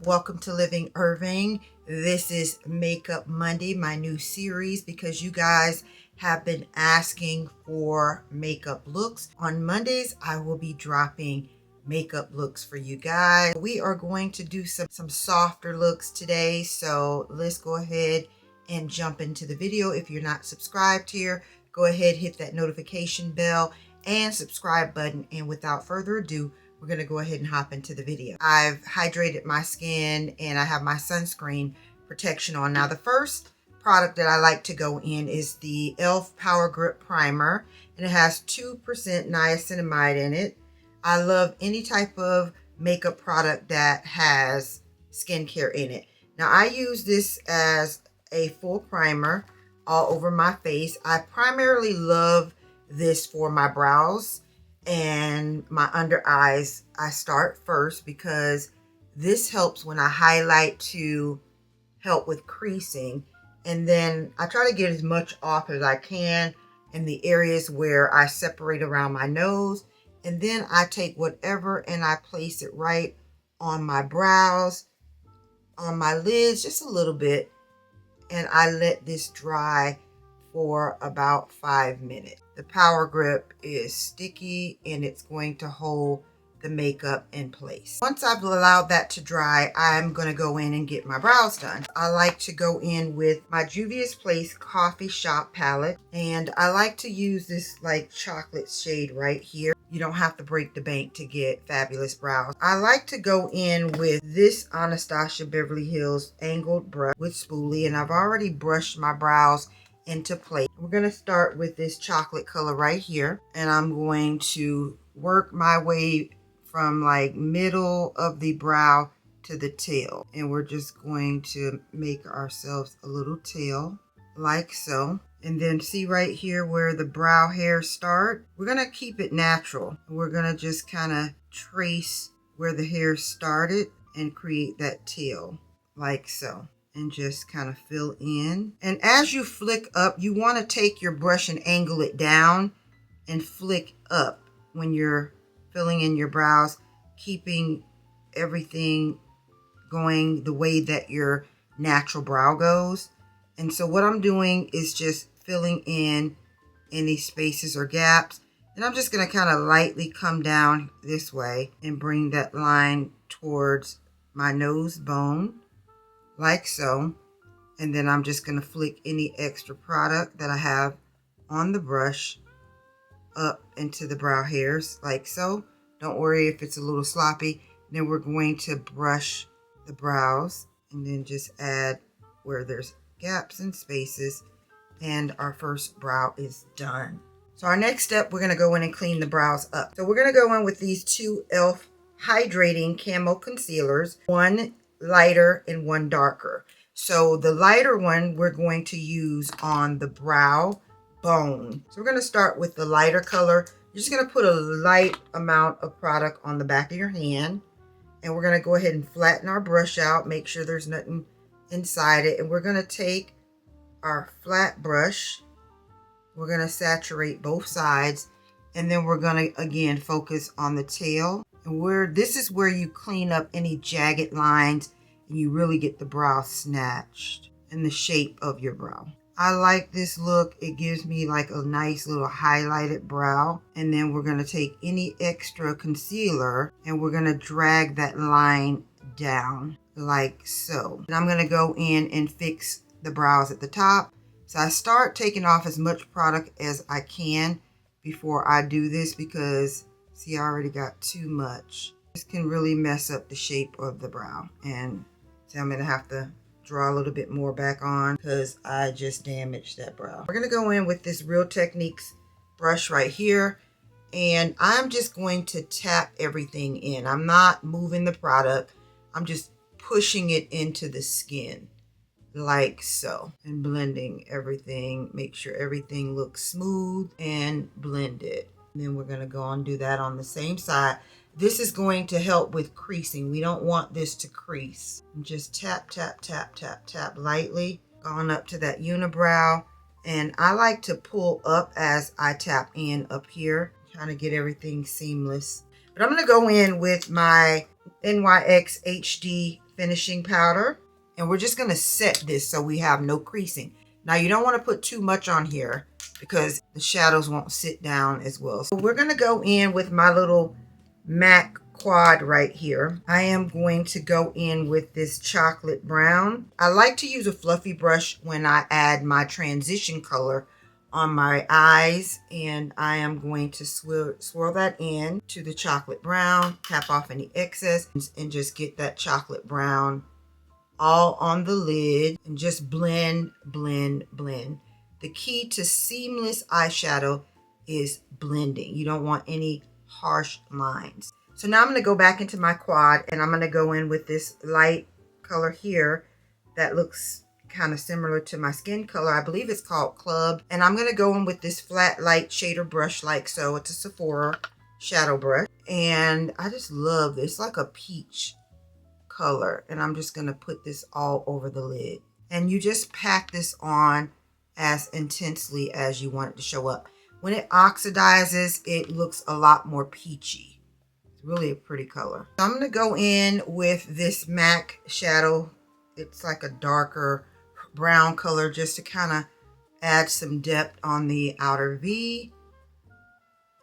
Welcome to Living Irving. This is Makeup Monday, my new series, because you guys have been asking for makeup looks. On Mondays, I will be dropping makeup looks for you guys. We are going to do some softer looks today, so let's go ahead and jump into the video. If you're not subscribed here, go ahead, hit that notification bell and subscribe button. And without further ado, we're going to go ahead and hop into the video. I've hydrated my skin and I have my sunscreen protection on. Now, the first product that I like to go in is the e.l.f. Power Grip Primer, and it has 2% niacinamide in it. I love any type of makeup product that has skincare in it. Now, I use this as a full primer all over my face. I primarily love this for my brows and my under eyes. I start first because this helps when I highlight to help with creasing, and then I try to get as much off as I can in the areas where I separate around my nose, and then I take whatever and I place it right on my brows, on my lids, just a little bit, and I let this dry for about 5 minutes. The Power Grip is sticky and it's going to hold the makeup in place. Once I've allowed that to dry, I'm going to go in and get my brows done. I like to go in with my Juvia's Place Coffee Shop palette, and I like to use this like chocolate shade right here. You don't have to break the bank to get fabulous brows. I like to go in with this Anastasia Beverly Hills angled brush with spoolie, and I've already brushed my brows into place. We're going to start with this chocolate color right here, and I'm going to work my way from like middle of the brow to the tail, and we're just going to make ourselves a little tail like so. And then see right here where the brow hairs start, we're going to keep it natural. We're going to just kind of trace where the hair started and create that tail like so, and just kind of fill in. And as you flick up, you want to take your brush and angle it down and flick up when you're filling in your brows, keeping everything going the way that your natural brow goes. And so what I'm doing is just filling in any spaces or gaps. And I'm just going to kind of lightly come down this way and bring that line towards my nose bone like so. And then I'm just going to flick any extra product that I have on the brush up into the brow hairs like so. Don't worry if it's a little sloppy. Then we're going to brush the brows and then just add where there's gaps and spaces, and our first brow is done. So our next step, we're going to go in and clean the brows up. So we're going to go in with these two e.l.f. Hydrating Camo Concealers, one lighter and one darker. So the lighter one we're going to use on the brow bone. So we're going to start with the lighter color. You're just going to put a light amount of product on the back of your hand, and we're going to go ahead and flatten our brush out, make sure there's nothing inside it. And we're going to take our flat brush, we're going to saturate both sides, and then we're going to again focus on the tail. And this is where you clean up any jagged lines and you really get the brow snatched and the shape of your brow. I like this look. It gives me like a nice little highlighted brow. And then we're going to take any extra concealer and we're going to drag that line down like so. And I'm going to go in and fix the brows at the top. So I start taking off as much product as I can before I do this, because see, I already got too much. This can really mess up the shape of the brow. And so I'm going to have to draw a little bit more back on because I just damaged that brow. We're going to go in with this Real Techniques brush right here, and I'm just going to tap everything in. I'm not moving the product. I'm just pushing it into the skin like so, and blending everything. Make sure everything looks smooth and blended. And then we're going to go and do that on the same side. This is going to help with creasing. We don't want this to crease. And just tap, tap, tap, tap, tap lightly, going up to that unibrow. And I like to pull up as I tap in up here, trying to get everything seamless. But I'm going to go in with my NYX HD finishing powder. And we're just gonna set this so we have no creasing. Now you don't wanna put too much on here because the shadows won't sit down as well. So we're gonna go in with my little MAC quad right here. I am going to go in with this chocolate brown. I like to use a fluffy brush when I add my transition color on my eyes, and I am going to swirl that in to the chocolate brown, tap off any excess, and just get that chocolate brown all on the lid and just blend, blend, blend. The key to seamless eyeshadow is blending. You don't want any harsh lines. So now I'm going to go back into my quad and I'm going to go in with this light color here that looks kind of similar to my skin color. I believe it's called Club. And I'm going to go in with this flat light shader brush like so. It's a Sephora shadow brush. And I just love this. It's like a peach color. And I'm just going to put this all over the lid. And you just pack this on as intensely as you want it to show up. When it oxidizes, it looks a lot more peachy. It's really a pretty color. So I'm going to go in with this MAC shadow. It's like a darker brown color just to kind of add some depth on the outer V.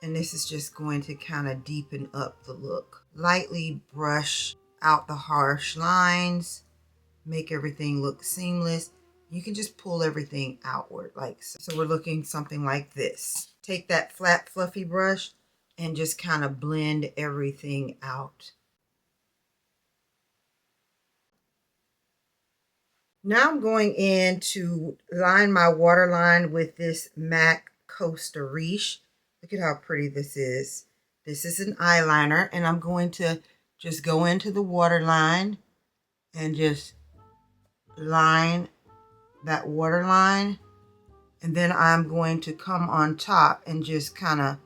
And this is just going to kind of deepen up the look. Lightly brush out the harsh lines, make everything look seamless. You can just pull everything outward like so. So we're looking something like this. Take that flat fluffy brush and just kind of blend everything out. Now I'm going in to line my waterline with this MAC Costa Riche. Look at how pretty this is. This is an eyeliner, and I'm going to just go into the waterline and just line that waterline. And then I'm going to come on top and just kind of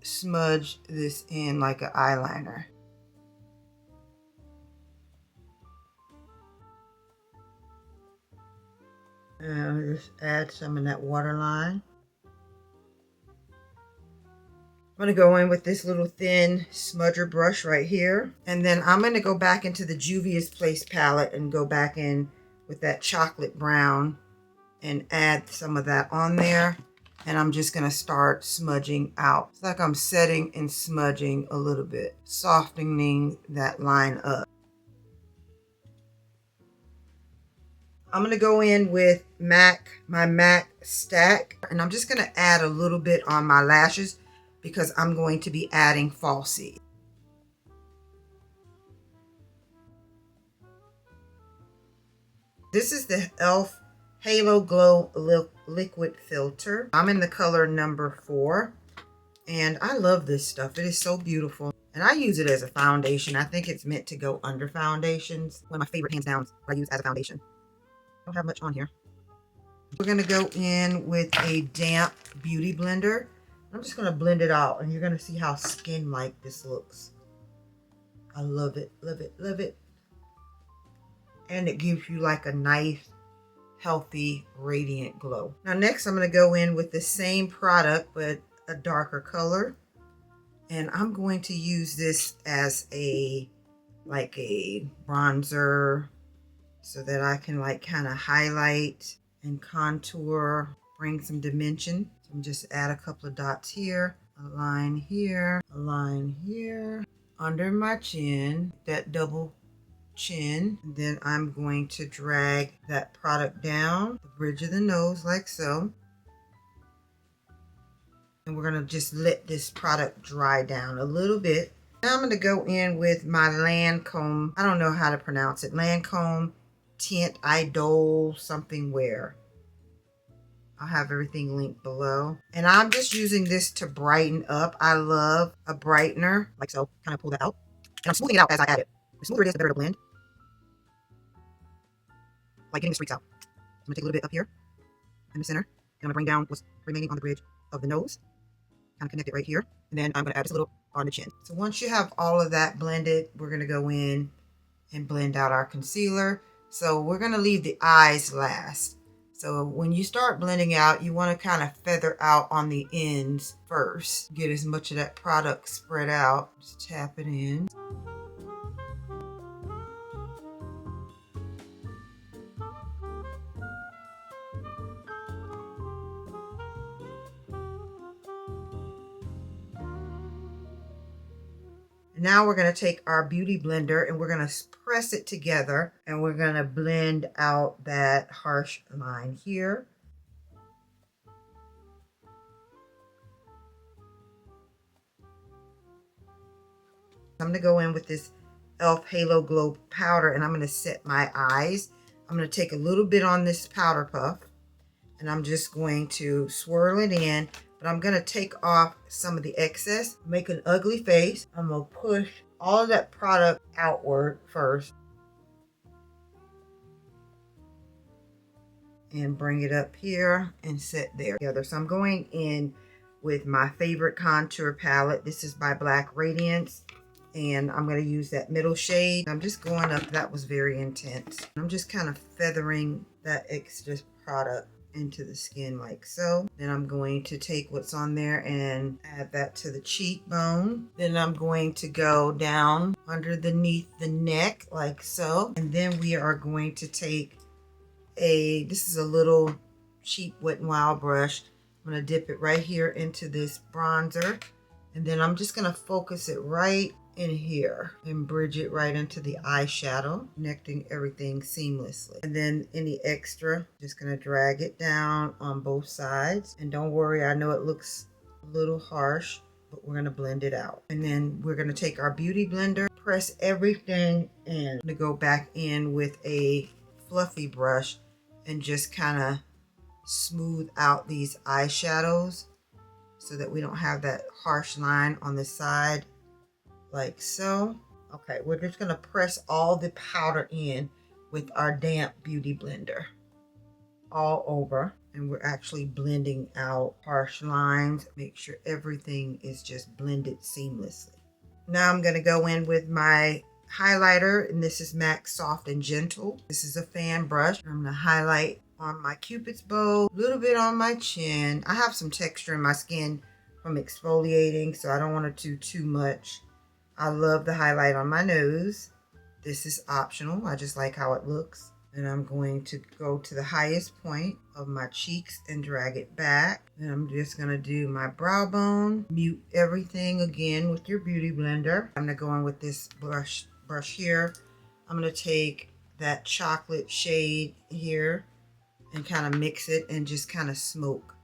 smudge this in like an eyeliner. And I'll just add some in that waterline. I'm going to go in with this little thin smudger brush right here. And then I'm going to go back into the Juvia's Place palette and go back in with that chocolate brown and add some of that on there. And I'm just going to start smudging out. It's like I'm setting and smudging a little bit, softening that line up. I'm going to go in with my MAC stack, and I'm just going to add a little bit on my lashes because I'm going to be adding falsies. This is the e.l.f. Halo Glow Liquid Filter. I'm in the color number 4, and I love this stuff. It is so beautiful, and I use it as a foundation. I think it's meant to go under foundations. One of my favorite, hands down, I use as a foundation. I don't have much on here. We're going to go in with a damp beauty blender. I'm just going to blend it out, and you're going to see how skin-like this looks. I love it, love it, love it. And it gives you like a nice, healthy, radiant glow. Now next I'm going to go in with the same product, but a darker color. And I'm going to use this as like a bronzer, so that I can like kind of highlight and contour, bring some dimension. So I'm just add a couple of dots here, a line here, a line here, under my chin, that double chin. And then I'm going to drag that product down the bridge of the nose like so. And we're going to just let this product dry down a little bit. Now I'm going to go in with my Lancome, I don't know how to pronounce it, Lancome Tint Idol something wear. I'll have everything linked below. And I'm just using this to brighten up. I love a brightener, like so. Kind of pull that out. And I'm smoothing it out as I add it. The smoother it is, the better to blend. Like getting the streaks out. I'm going to take a little bit up here in the center. And I'm going to bring down what's remaining on the bridge of the nose. Kind of connect it right here. And then I'm going to add just a little on the chin. So once you have all of that blended, we're going to go in and blend out our concealer. So we're going to leave the eyes last. So when you start blending out, you want to kind of feather out on the ends first. Get as much of that product spread out. Just tap it in. Now we're going to take our beauty blender and we're going to press it together and we're going to blend out that harsh line here. I'm going to go in with this e.l.f. Halo Glow powder and I'm going to set my eyes. I'm going to take a little bit on this powder puff and I'm just going to swirl it in, but I'm going to take off some of the excess, make an ugly face. I'm going to push all of that product outward first and bring it up here and set there together. So I'm going in with my favorite contour palette. This is by Black Radiance. And I'm going to use that middle shade. I'm just going up. That was very intense. I'm just kind of feathering that extra product into the skin like so. Then I'm going to take what's on there and add that to the cheekbone. Then I'm going to go down underneath the neck like so. And then we are going to take this is a little cheap Wet n Wild brush. I'm going to dip it right here into this bronzer. And then I'm just going to focus it right in here and bridge it right into the eyeshadow, connecting everything seamlessly. And then any extra, just gonna drag it down on both sides. And don't worry, I know it looks a little harsh, but we're gonna blend it out. And then we're gonna take our beauty blender, press everything in. I'm gonna go back in with a fluffy brush and just kind of smooth out these eyeshadows so that we don't have that harsh line on the side. Like so. Okay, we're just going to press all the powder in with our damp beauty blender all over. And we're actually blending out harsh lines. Make sure everything is just blended seamlessly. Now I'm going to go in with my highlighter. And this is MAC Soft and Gentle. This is a fan brush. I'm going to highlight on my Cupid's bow, a little bit on my chin. I have some texture in my skin from exfoliating, so I don't want to do too much. I love the highlight on my nose. This is optional. I just like how it looks. And I'm going to go to the highest point of my cheeks and drag it back. And I'm just going to do my brow bone. Mute everything again with your beauty blender. I'm going to go in with this brush here. I'm going to take that chocolate shade here and kind of mix it and just kind of smoke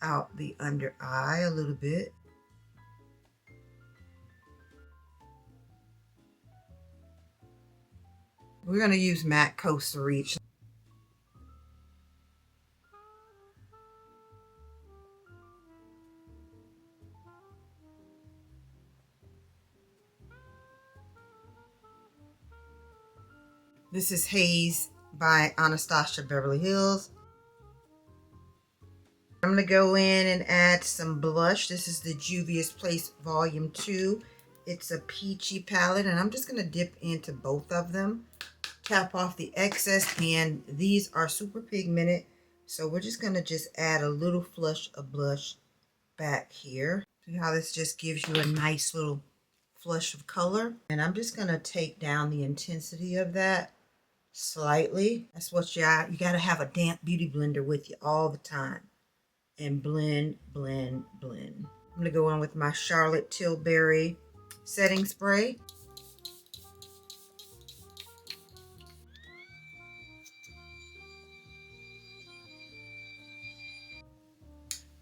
out the under eye a little bit. We're going to use MAC Coastal Reach. This is Haze by Anastasia Beverly Hills. I'm going to go in and add some blush. This is the Juvia's Place Volume 2. It's a peachy palette, and I'm just going to dip into both of them. Tap off the excess, and these are super pigmented, so we're just going to just add a little flush of blush back here. See how this just gives you a nice little flush of color? And I'm just going to take down the intensity of that slightly. That's what you got to have a damp beauty blender with you all the time. And blend, blend, blend. I'm going to go in with my Charlotte Tilbury setting spray.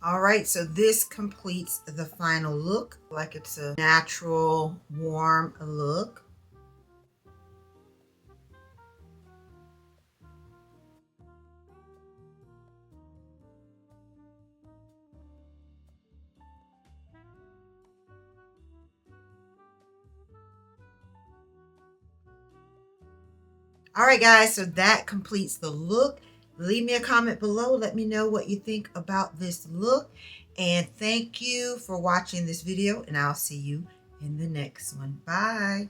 All right, so this completes the final look. Like it's a natural, warm look. All right, guys, so that completes the look. Leave me a comment below. Let me know what you think about this look. And thank you for watching this video, and I'll see you in the next one. Bye.